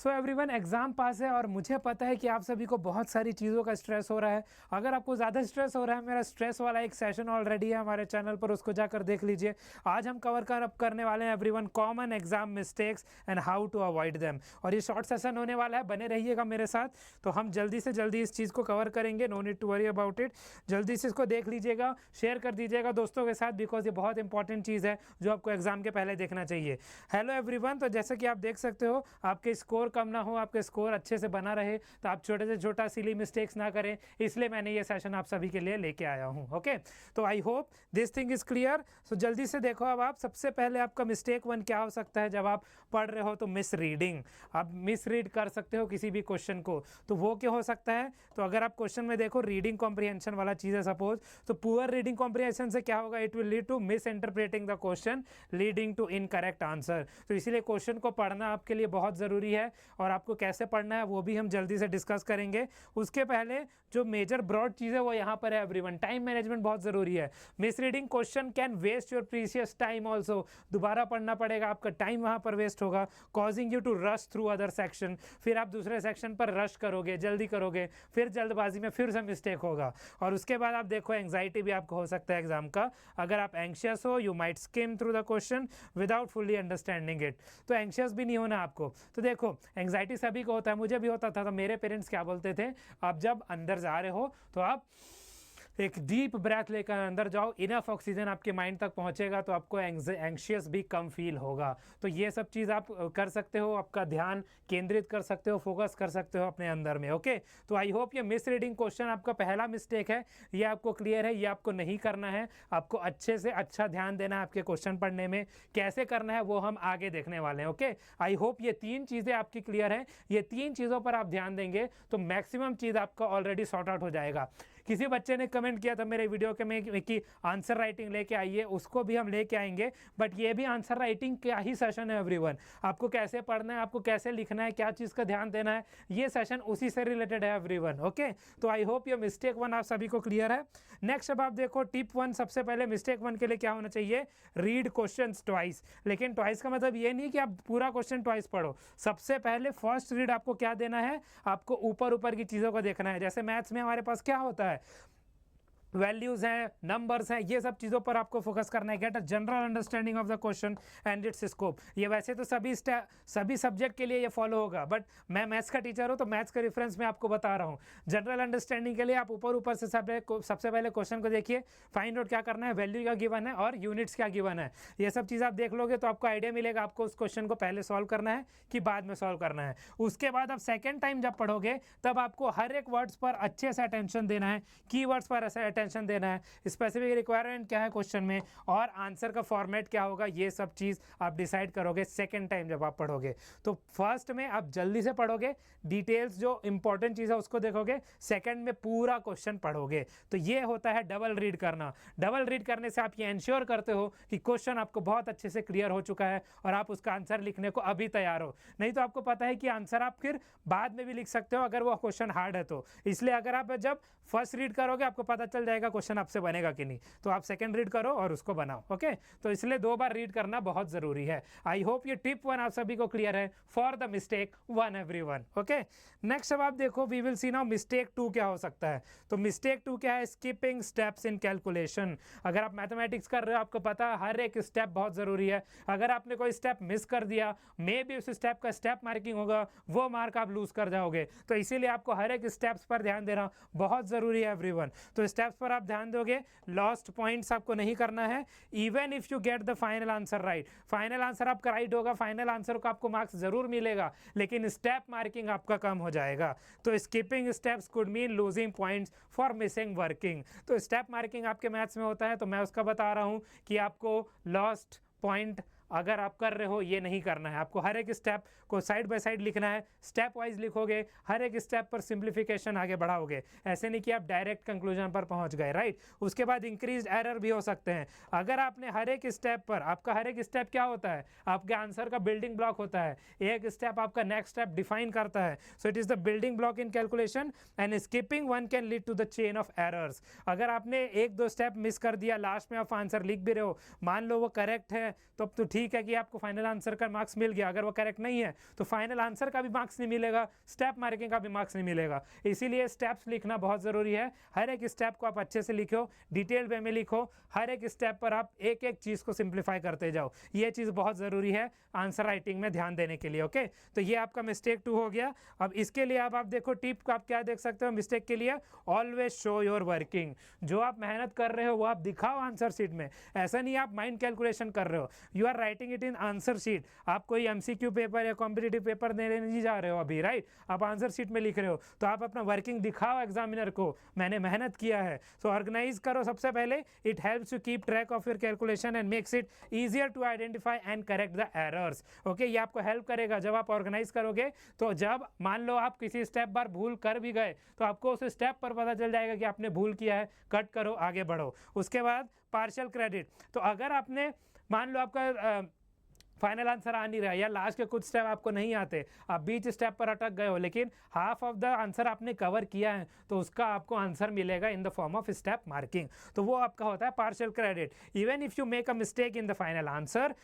So everyone, exam pass है और मुझे पता है कि आप सभी को बहुत सारी चीज़ों का स्ट्रेस हो रहा है। अगर आपको ज़्यादा स्ट्रेस हो रहा है, मेरा स्ट्रेस वाला एक सेशन ऑलरेडी है हमारे चैनल पर, उसको जाकर देख लीजिए। आज हम करने वाले हैं everyone common exam mistakes and how to avoid them. और ये शॉर्ट सेशन होने वाला है, बने रहिएगा मेरे साथ। तो हम जल्दी से जल्दी इस चीज़ को कवर करेंगे, no need to worry about it. जल्दी से इसको देख लीजिएगा, शेयर कर दीजिएगा दोस्तों के साथ, बिकॉज ये बहुत इंपॉर्टेंट चीज़ है जो आपको एग्जाम के पहले देखना चाहिए। हेलो एवरीवन, तो जैसे कि आप देख सकते हो, आपके स्कोर कम ना हो, आपके स्कोर अच्छे से बना रहे, तो आप छोटे से छोटा सिली मिस्टेक्स ना करें, इसलिए मैंने ये सेशन आप सभी के लिए लेके आया हूँ। ओके, तो I hope this thing is clear. So जल्दी से देखो, अब आप सबसे पहले आपका मिस्टेक 1 क्या हो सकता है जब आप पढ़ रहे हो, तो मिस रीडिंग। आप मिस रीड कर सकते हो किसी भी क्वेश्चन को, तो वो क्या हो सकता है। तो अगर आप क्वेश्चन में देखो, रीडिंग कॉम्प्रिहेंशन वाला चीज़ है सपोज, तो पुअर रीडिंग कॉम्प्रिहेंशन से क्या होगा, it will lead to misinterpreting the question leading to incorrect answer. तो इसीलिए क्वेश्चन को पढ़ना आपके लिए बहुत ज़रूरी है, और आपको कैसे पढ़ना है वो भी हम जल्दी से डिस्कस करेंगे। उसके पहले जो मेजर ब्रॉड चीज़ है वो यहाँ पर है एवरीवन, टाइम मैनेजमेंट बहुत ज़रूरी है। Misreading question can waste your precious time also, दोबारा पढ़ना पड़ेगा, आपका टाइम वहाँ पर वेस्ट होगा, causing you to rush through other section. फिर आप दूसरे सेक्शन पर रश करोगे, जल्दी करोगे, फिर जल्दबाजी में फिर से मिस्टेक होगा। और उसके बाद आप देखो, एंग्जाइटी भी आपको हो सकता है एग्जाम का। अगर आप एंग्शियस हो, you might skim through the question without fully understanding it. तो एंग्शियस भी नहीं होना आपको। तो देखो, एंग्जाइटी सभी को होता है, मुझे भी होता था। तो मेरे पेरेंट्स क्या बोलते थे, आप जब अंदर जा रहे हो तो आप एक डीप ब्रेथ लेकर अंदर जाओ, इनफ ऑक्सीजन आपके माइंड तक पहुंचेगा, तो आपको एंग्शियस भी कम फील होगा। तो ये सब चीज़ आप कर सकते हो, आपका ध्यान केंद्रित कर सकते हो, फोकस कर सकते हो अपने अंदर में। ओके, तो आई होप ये मिस रीडिंग क्वेश्चन आपका पहला मिस्टेक है, ये आपको क्लियर है, ये आपको नहीं करना है। आपको अच्छे से अच्छा ध्यान देना है आपके क्वेश्चन पढ़ने में। कैसे करना है वो हम आगे देखने वाले हैं। ओके, आई होप ये 3 चीज़ें आपकी क्लियर हैं। ये 3 चीज़ों पर आप ध्यान देंगे तो मैक्सिमम चीज़ आपका ऑलरेडी सॉर्ट आउट हो जाएगा। किसी बच्चे ने कमेंट किया था मेरे वीडियो के में कि आंसर राइटिंग लेके आइए, उसको भी हम लेके आएंगे, बट ये भी आंसर राइटिंग का ही सेशन है एवरीवन। आपको कैसे पढ़ना है, आपको कैसे लिखना है, क्या चीज़ का ध्यान देना है, ये सेशन उसी से रिलेटेड है एवरीवन। ओके, तो आई होप ये मिस्टेक 1 आप सभी को क्लियर है। नेक्स्ट अब आप देखो, टिप 1, सबसे पहले मिस्टेक 1 के लिए क्या होना चाहिए, रीड क्वेश्चन ट्वाइस। लेकिन ट्वाइस का मतलब ये नहीं कि आप पूरा क्वेश्चन ट्वाइस पढ़ो। सबसे पहले फर्स्ट रीड आपको क्या देना है, आपको ऊपर ऊपर की चीज़ों को देखना है। जैसे मैथ्स में हमारे पास क्या होता है, वैल्यूज हैं, नंबर्स हैं, ये सब चीज़ों पर आपको फोकस करना है। Get a general understanding of the question and it's scope. ये वैसे तो सभी सब्जेक्ट के लिए ये फॉलो होगा, बट मैं मैथ्स का टीचर हूँ तो मैथ्स के रेफरेंस में आपको बता रहा हूँ। जनरल अंडरस्टैंडिंग के लिए आप ऊपर से सबसे पहले क्वेश्चन को देखिए, फाइंड आउट क्या करना है, वैल्यू क्या गिवन है और यूनिट्स क्या गिवन है। ये सब चीज़ आप देख लोगे तो आपको आइडिया मिलेगा आपको उस क्वेश्चन को पहले सॉल्व करना है कि बाद में सॉल्व करना है। उसके बाद आप सेकेंड टाइम जब पढ़ोगे तब आपको हर एक वर्ड्स पर अच्छे से अटेंशन देना है, की वर्ड्स पर अटेंशन देना है, स्पेसिफिक रिक्वायरमेंट क्या है क्वेश्चन में, और आंसर का फॉर्मेट क्या होगा, ये सब चीज़ आप डिसाइड करोगे सेकेंड टाइम जब आप पढ़ोगे। तो फर्स्ट में आप जल्दी से पढ़ोगे, डिटेल्स जो इंपॉर्टेंट चीज़ है उसको देखोगे, सेकेंड में पूरा क्वेश्चन पढ़ोगे। तो ये होता है डबल रीड करना। डबल रीड करने से आप ये इंश्योर करते हो कि क्वेश्चन आपको बहुत अच्छे से क्लियर हो चुका है और आप उसका आंसर लिखने को अभी तैयार हो। नहीं तो आपको पता है कि आंसर आप फिर बाद में भी लिख सकते हो अगर वो क्वेश्चन हार्ड है तो। इसलिए अगर आप जब फर्स्ट रीड करोगे आपको पता चल जाएगा क्वेश्चन आपसे बनेगा कि नहीं, तो आप सेकंड रीड करो और उसको बनाओ। ओके, तो इसलिए 2 बार रीड करना बहुत जरूरी है। आई होप ये टिप 1 आप सभी को क्लियर है for the mistake 1 everyone. Okay, next अब आप देखो, we will see now mistake 2 क्या हो सकता है। तो मिस्टेक 2 क्या है, स्किपिंग स्टेप्स इन कैलकुलेशन। अगर आप मैथमेटिक्स कर रहे हो, आपको पता है हर एक स्टेप बहुत जरूरी है। अगर आपने कोई स्टेप मिस कर दिया, मे बी उस स्टेप का स्टेप मार्किंग होगा, वो मार्क आप लूज कर जाओगे। तो इसीलिए आपको हर एक स्टेप्स पर ध्यान देना बहुत जरूरी है एवरीवन। तो स्टेप्स पर आप ध्यान दोगे, लॉस्ट पॉइंट्स आपको नहीं करना है। Even if you get the final answer right, final answer आपका राइट होगा, फाइनल आंसर को आपको मार्क्स जरूर मिलेगा, लेकिन स्टेप मार्किंग आपका कम हो जाएगा। तो skipping steps could mean losing points for missing working. तो स्टेप मार्किंग आपके मैथ्स में होता है, तो मैं उसका बता रहा हूं कि आपको लॉस्ट पॉइंट अगर आप कर रहे हो ये नहीं करना है। आपको हर एक स्टेप को साइड बाय साइड लिखना है, स्टेप वाइज लिखोगे, हर एक स्टेप पर सिंप्लीफिकेशन आगे बढ़ाओगे। ऐसे नहीं कि आप डायरेक्ट कंक्लूजन पर पहुंच गए, राइट। उसके बाद इंक्रीज एरर भी हो सकते हैं। अगर आपने हर एक स्टेप पर, आपका हर एक स्टेप क्या होता है, आपके आंसर का बिल्डिंग ब्लॉक होता है। एक स्टेप आपका नेक्स्ट स्टेप डिफाइन करता है। So it is the building block in calculation and skipping 1 can lead to the chain of errors. अगर आपने 1-2 स्टेप मिस कर दिया, लास्ट में आप आंसर लिख भी रहे हो, मान लो वो करेक्ट है तो ठीक ठीक है कि आपको फाइनल आंसर का मार्क्स मिल गया, अगर वो करेक्ट नहीं है तो फाइनल आंसर का भी मार्क्स नहीं मिलेगा, स्टेप मार्किंग का भी मार्क्स नहीं मिलेगा। इसीलिए स्टेप्स लिखना बहुत ज़रूरी है। हर एक स्टेप को आप अच्छे से लिखो, डिटेल वे में लिखो, हर एक स्टेप पर आप एक एक चीज़ को सिंप्लीफाई करते जाओ। ये चीज़ बहुत ज़रूरी है आंसर राइटिंग में ध्यान देने के लिए। ओके, तो ये आपका मिस्टेक 2 हो गया। अब इसके लिए आप देखो टिप को आप क्या देख सकते हो मिस्टेक के लिए, ऑलवेज शो योर वर्किंग। जो आप मेहनत कर रहे हो वो आप दिखाओ आंसर शीट में। ऐसा नहीं आप माइंड कैलकुलेशन कर रहे हो, you are writing it in answer sheet. आप कोई MCQ पेपर या कॉम्पिटिटिव पेपर देने नहीं जा रहे हो अभी, राइट? आप आंसर शीट में लिख रहे हो, तो आप अपना वर्किंग दिखाओ एग्जामिनर को, मैंने मेहनत किया है। सो ऑर्गेनाइज करो सबसे पहले, it helps you keep track of your calculation and makes it easier to identify and correct the errors. Okay, ये आपको हेल्प करेगा जब आप ऑर्गेनाइज करोगे। तो जब मान लो आप किसी स्टेप बार भूल कर भी गए तो आपको उस स्टेप पर पता चल जाएगा कि आपने भूल किया है, कट करो, आगे बढ़ो। उसके बाद पार्शियल क्रेडिट, तो अगर आपने मान लो आपका फाइनल आंसर आ नहीं रहा या लास्ट के कुछ स्टेप आपको नहीं आते, आप बीच स्टेप पर अटक गए हो, लेकिन हाफ ऑफ द आंसर आपने कवर किया है, तो उसका आपको आंसर मिलेगा in the form of step marking. तो वो आपका होता है partial credit. Even if you make a mistake in the final answer,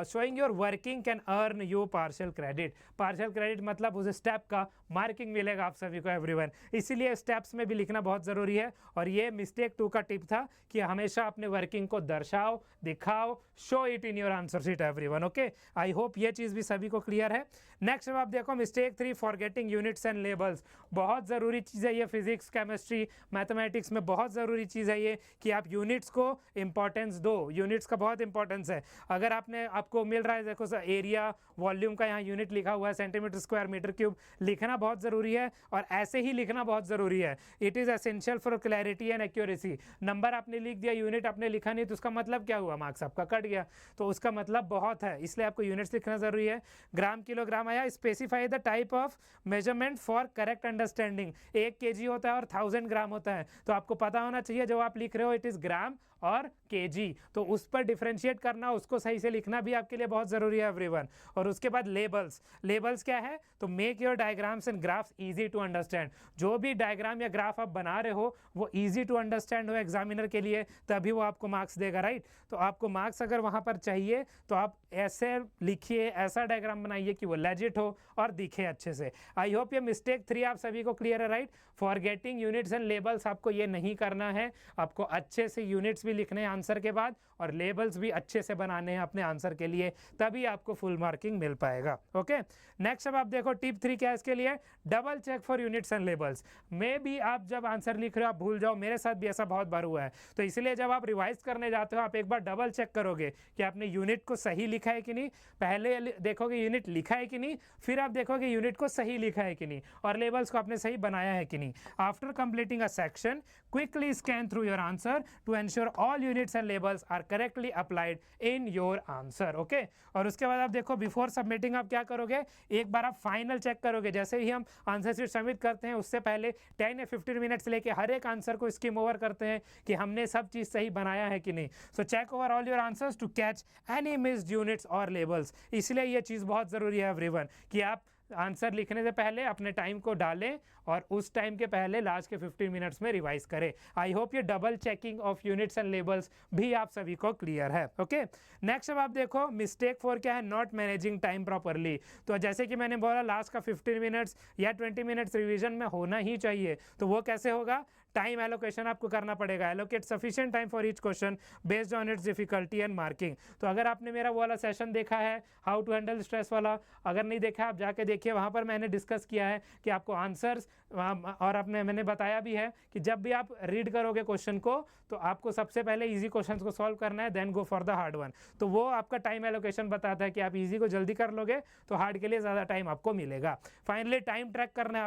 showing your working can earn you partial credit। Partial credit मतलब उस स्टेप का मार्किंग मिलेगा आप सभी को, एवरीवन। इसीलिए स्टेप्स में भी लिखना बहुत ज़रूरी है। और ये मिस्टेक 2 का टिप था कि हमेशा अपने वर्किंग को दर्शाओ, दिखाओ, show it in your answer sheet everyone. Okay, I hope ये चीज़ भी सभी को क्लियर है। नेक्स्ट अब आप देखो mistake 3, forgetting units and labels. बहुत ज़रूरी चीज़ है ये, फिजिक्स, केमिस्ट्री, मैथमेटिक्स में बहुत ज़रूरी चीज़ है ये कि आप यूनिट्स को इंपॉर्टेंस दो। यूनिट्स का बहुत इंपॉर्टेंस है। अगर आपको मिल रहा है, देखो सर एरिया, वॉल्यूम का यहाँ यूनिट लिखा हुआ है, सेंटीमीटर स्क्वायर, मीटर क्यूब, लिखना बहुत ज़रूरी है और ऐसे ही लिखना बहुत ज़रूरी है। It is essential for clarity and accuracy. Number आपने लिख दिया, यूनिट आपने लिखा नहीं, तो उसका मतलब क्या हुआ, मार्क्स आपका कट गया। तो उसका मतलब बहुत है, इसलिए आपको यूनिट्स लिखना ज़रूरी है। ग्राम, किलोग्राम आया। Specify the type of measurement for correct understanding. 1 kg होता है और 1000 ग्राम होता है, तो आपको पता होना चाहिए जो आप लिख रहे हो इट इज़ ग्राम और kg, तो उस पर डिफ्रेंशिएट करना, उसको सही से लिखना भी आपके लिए बहुत ज़रूरी है एवरीवन। और उसके बाद लेबल्स। लेबल्स क्या है, तो make your diagrams and graphs easy to understand. जो भी डायग्राम या ग्राफ आप बना रहे हो वो इजी टू अंडरस्टैंड हो एग्जामिनर के लिए, तभी वो आपको मार्क्स देगा, राइट? तो आपको मार्क्स अगर वहाँ पर चाहिए तो आप ऐसे लिखिए, ऐसा डायग्राम बनाइए कि वो लेजिट हो और दिखे अच्छे से। आई होप ये मिस्टेक 3 आप सभी को क्लियर है, right? Forgetting units and labels, आपको ये नहीं करना है। आपको अच्छे से यूनिट्स भी लिखने हैं आंसर के बाद और लेबल्स भी अच्छे से बनाने हैं अपने आंसर के लिए, तभी आपको फुल मार्किंग मिल पाएगा। ओके, नेक्स्ट अब आप देखो टिप 3 क्या है इसके लिए, double check for units and labels. मे भी आप जब आंसर लिख रहे हो आप भूल जाओ, मेरे साथ भी ऐसा बहुत बार हुआ है। तो इसलिए जब आप रिवाइज करने जाते हो आप एक बार डबल चेक करोगे कि आपने यूनिट को सही लिखा है कि नहीं। पहले देखोगे यूनिट लिखा है कि नहीं, फिर आप देखोगे यूनिट को सही लिखा है कि नहीं और लेबल्स को आपने सही बनाया है कि नहीं। After completing a section, quickly scan through your answer to ensure all units and labels are correctly applied in your answer. Okay, और उसके बाद आप देखो बिफोर सबमिटिंग आप क्या करोगे, एक बार आप फाइनल चेक करोगे। जैसे ही हम आंसर शीट सबमिट करते हैं उससे पहले 10 या 15 मिनट्स लेके हर एक आंसर को स्किम ओवर करते हैं कि हमने सब चीज़ सही बनाया है कि नहीं। So check over all your answers to catch any missed units और लेबल्स। इसलिए ये चीज़ बहुत ज़रूरी है एवरीवन कि आप आंसर लिखने से पहले अपने टाइम को डालें और उस टाइम के पहले लास्ट के 15 मिनट्स में रिवाइज करें। आई होप ये double checking of units and labels भी आप सभी को क्लियर है। ओके, नेक्स्ट अब आप देखो मिस्टेक 4 क्या है, नॉट मैनेजिंग टाइम प्रॉपरली। तो जैसे कि मैंने बोला लास्ट का 15 मिनट्स या 20 मिनट्स रिवीजन में होना ही चाहिए, तो वो कैसे होगा, टाइम एलोकेशन आपको करना पड़ेगा। Allocate sufficient time for each question based on it's difficulty and marking. तो अगर आपने मेरा वो वाला सेशन देखा है हाउ टू हैंडल स्ट्रेस वाला, अगर नहीं देखा आप जाके देखिए, वहाँ पर मैंने डिस्कस किया है कि आपको आंसर्स और मैंने बताया भी है कि जब भी आप रीड करोगे क्वेश्चन को तो आपको सबसे पहले इजी क्वेश्चन को सॉल्व करना है, then go for the hard one. तो वो आपका टाइम एलोकेशन बताता है कि आप इजी को जल्दी कर लोगे तो हार्ड के लिए ज़्यादा टाइम आपको मिलेगा। फाइनली टाइम ट्रैक करना है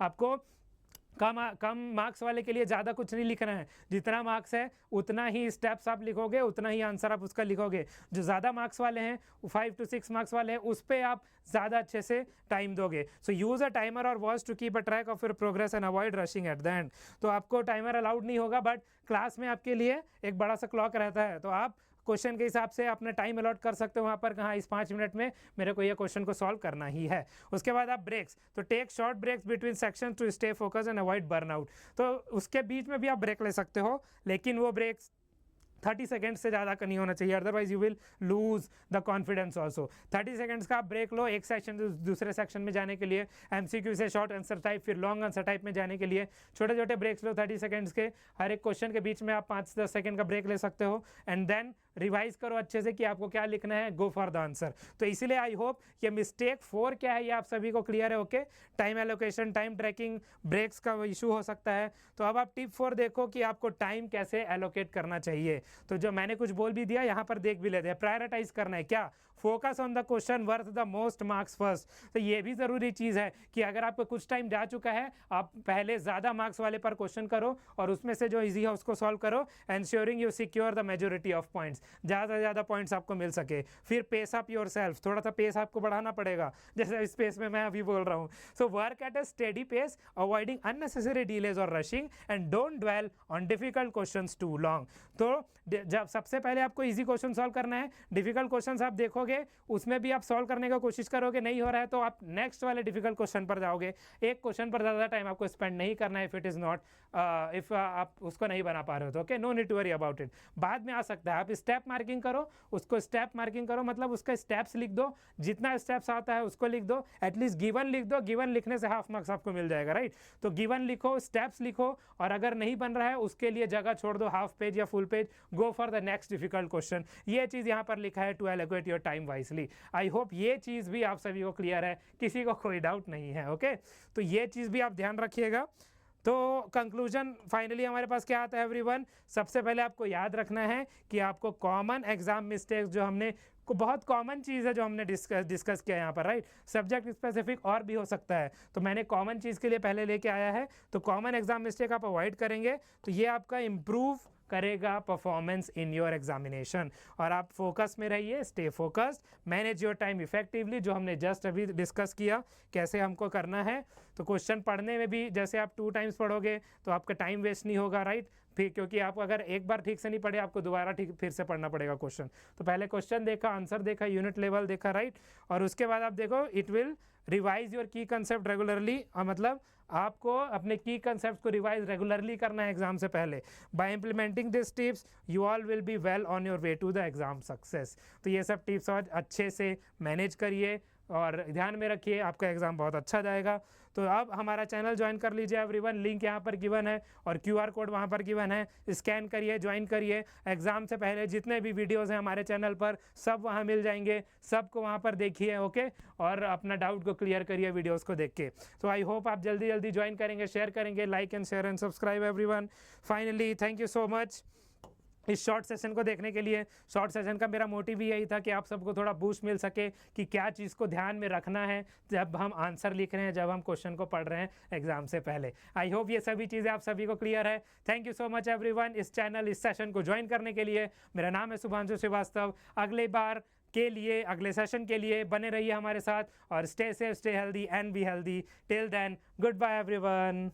आपको कम मार्क्स वाले के लिए ज़्यादा कुछ नहीं लिखना है। जितना मार्क्स है उतना ही स्टेप्स आप लिखोगे, उतना ही आंसर आप उसका लिखोगे। जो ज़्यादा मार्क्स वाले हैं 5 to 6 मार्क्स वाले हैं उस पर आप ज़्यादा अच्छे से टाइम दोगे। सो यूज़ अ टाइमर और watch to keep a track of your progress and avoid rushing at the end. तो आपको टाइमर अलाउड नहीं होगा, बट क्लास में आपके लिए एक बड़ा सा क्लॉक रहता है, तो आप क्वेश्चन के हिसाब से अपना टाइम अलॉट कर सकते हो वहाँ पर, कहाँ इस 5 मिनट में मेरे को ये क्वेश्चन को सॉल्व करना ही है। उसके बाद आप ब्रेक्स, तो take short breaks between section to stay focus and avoid burnout. तो उसके बीच में भी आप ब्रेक ले सकते हो, लेकिन वो ब्रेक्स 30 सेकंड से ज़्यादा का नहीं होना चाहिए, otherwise you will lose the confidence also. 30 seconds का आप ब्रेक लो एक सेक्शन से दूसरे सेक्शन में जाने के लिए, एमसीक्यू से शॉर्ट आंसर टाइप फिर लॉन्ग आंसर टाइप में जाने के लिए छोटे छोटे ब्रेक्स लो 30 सेकंड्स के। हर एक क्वेश्चन के बीच में आप 5 से 10 सेकंड का ब्रेक ले सकते हो एंड देन रिवाइज करो अच्छे से कि आपको क्या लिखना है, गो फॉर द आंसर। तो इसीलिए आई होप ये मिस्टेक 4 क्या है ये आप सभी को क्लियर है। Okay, time allocation, time tracking, breaks का इशू हो सकता है। तो अब आप टिप 4 देखो कि आपको टाइम कैसे एलोकेट करना चाहिए। तो जो मैंने कुछ बोल भी दिया यहाँ पर देख भी लेते हैं। प्रायोरिटाइज करना है क्या, focus on the question worth the most marks first. तो ये भी जरूरी चीज़ है कि अगर आपको कुछ टाइम जा चुका है आप पहले ज़्यादा मार्क्स वाले पर क्वेश्चन करो और उसमें से जो इजी है उसको सॉल्व करो, ensuring you secure the majority of points, ज़्यादा से ज़्यादा पॉइंट्स आपको मिल सके। फिर पेस अप योर सेल्फ, थोड़ा सा पेस आपको बढ़ाना पड़ेगा, जैसे इस पेस में मैं अभी बोल रहा हूँ। So work at a steady pace, avoiding unnecessary delays और rushing and don't dwell on difficult questions too long. तो जब सबसे पहले आपको इजी क्वेश्चन सॉल्व करना है, डिफिकल्ट क्वेश्चंस आप देखोगे उसमें भी आप सॉल्व करने का कोशिश करोगे, नहीं हो रहा है तो आप नेक्स्ट वाले डिफिकल्ट क्वेश्चन पर जाओगे। एक क्वेश्चन पर ज़्यादा टाइम आपको स्पेंड नहीं करना है if it is not, if आप उसको नहीं बना पा रहे हो तो okay, no need to worry about it, बाद में आ सकता है। आप स्टेप मार्किंग करो, उसको स्टेप मार्किंग करो, मतलब उसका स्टेप्स लिख दो, जितना स्टेप्स आता है उसको लिख दो, एटलीस्ट गिवन लिख दो, गिवन लिखने से हाफ मार्क्स आपको मिल जाएगा, राइट। तो गिवन लिखो, स्टेप्स लिखो, और अगर नहीं बन रहा है उसके लिए जगह छोड़ दो, हाफ पेज या full page, go for the next difficult question. ये चीज़ यहाँ पर लिखा है, to allocate your time wisely. I hope ये चीज़ भी आप सभी को क्लियर है, किसी को कोई डाउट नहीं है। ओके, तो ये चीज़ भी आप ध्यान रखिएगा। तो कंक्लूजन फाइनली हमारे पास क्या आता है एवरीवन, सबसे पहले आपको याद रखना है कि आपको कॉमन एग्जाम मिस्टेक्स जो हमने को बहुत कॉमन चीज़ है जो हमने डिस्कस किया यहाँ पर, राइट। सब्जेक्ट स्पेसिफिक और भी हो सकता है, तो मैंने कॉमन चीज़ के लिए पहले लेके आया है। तो कॉमन एग्जाम मिस्टेक आप अवॉइड करेंगे तो ये आपका इम्प्रूव करेगा परफॉर्मेंस इन योर एग्जामिनेशन। और आप फोकस में रहिए, stay focused, manage your time effectively, जो हमने जस्ट अभी डिस्कस किया कैसे हमको करना है। तो क्वेश्चन पढ़ने में भी जैसे आप 2 टाइम्स पढ़ोगे तो आपका टाइम वेस्ट नहीं होगा, राइट। फिर क्योंकि आप अगर एक बार ठीक से नहीं पढ़े आपको दोबारा ठीक फिर से पढ़ना पड़ेगा क्वेश्चन। तो पहले क्वेश्चन देखा, आंसर देखा, यूनिट लेवल देखा, राइट। और उसके बाद आप देखो इट विल रिवाइज योर की कंसेप्ट रेगुलरली, मतलब आपको अपने की कंसेप्ट को रिवाइज रेगुलरली करना है एग्जाम से पहले। By implementing this tips you all will be well on your way to the exam success. तो ये सब टिप्स और अच्छे से मैनेज करिए और ध्यान में रखिए, आपका एग्ज़ाम बहुत अच्छा जाएगा। तो अब हमारा चैनल ज्वाइन कर लीजिए एवरीवन, लिंक यहाँ पर गिवन है और QR कोड वहाँ पर गिवन है, स्कैन करिए, ज्वाइन करिए। एग्ज़ाम से पहले जितने भी वीडियोस हैं हमारे चैनल पर सब वहाँ मिल जाएंगे, सबको वहाँ पर देखिए, ओके। और अपना डाउट को क्लियर करिए वीडियोस को देख के। तो आई होप आप जल्दी जल्दी ज्वाइन करेंगे, शेयर करेंगे, like and share and subscribe everyone. Finally thank you so much इस शॉर्ट सेशन को देखने के लिए। शॉर्ट सेशन का मेरा मोटिव ही यही था कि आप सबको थोड़ा बूस्ट मिल सके कि क्या चीज़ को ध्यान में रखना है जब हम आंसर लिख रहे हैं, जब हम क्वेश्चन को पढ़ रहे हैं एग्जाम से पहले। आई होप ये सभी चीज़ें आप सभी को क्लियर है। Thank you so much everyone इस चैनल, इस सेशन को ज्वाइन करने के लिए। मेरा नाम है शुभांशु श्रीवास्तव। अगले बार के लिए, अगले सेशन के लिए बने रहिए हमारे साथ और stay safe, stay healthy and be healthy. Till then, good bye everyone.